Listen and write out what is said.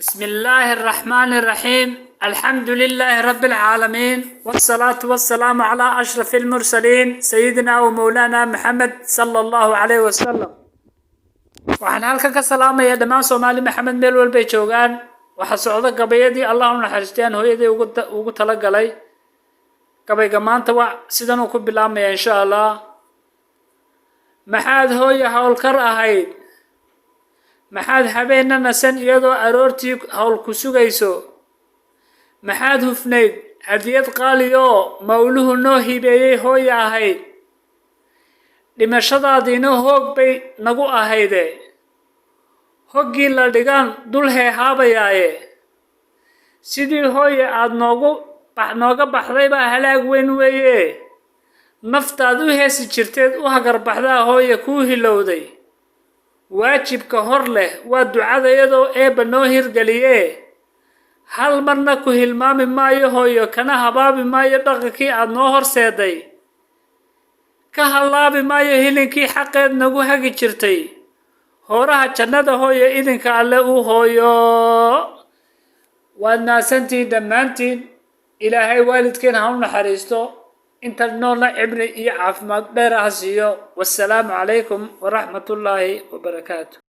بسم الله الرحمن الرحيم. الحمد لله رب العالمين، والصلاة والسلام على أشرف المرسلين سيدنا ومولانا محمد صلى الله عليه وسلم. waxaan halkan ka salaamayaa dhammaan Soomaali Maxamed meel walba ay joogaan. waxa socda gabayadii Allah u naxariistaan hooyadii ugu tala galay. gabayga maanta waa sidan uu ku bilaabmaya insha Allah. maxaad hooyo hawlkar ahayd, maxaad habeenana san iyadoo aroortii hawl ku sugayso, maxaad hufnayd hadiyad qaali oo mawluhu noo hibeeyay hooyo ahayd, dhimashadaadiina hoog bay nagu ahayde, hoggii la dhigaan dul heehaabayaaye, sidii hooyo aad nooga baxday baa halaag weyn weeye, naftaad u heesi jirteed u hagarbaxdaa hooyo kuu hilowday, waajibka hor leh waa ducada iyadoo eebba noo hirgeliye, hal marna ku hilmaami maayo hooyo kana habaabi maayo dhaqankii aad noo horseeday, ka halaabi maayo hilinkii xaqeed nagu hagi jirtay, hooraha jannada hooyo idinka alle u hooyo. waad naasantiin dhammaantiin, ilaahay waalidkeen ha u naxariisto, inta noolna cibri iyo caafimaad dheer ha siiyo. wassalaamu calaykum waraxmatullaahi wabarakaatu.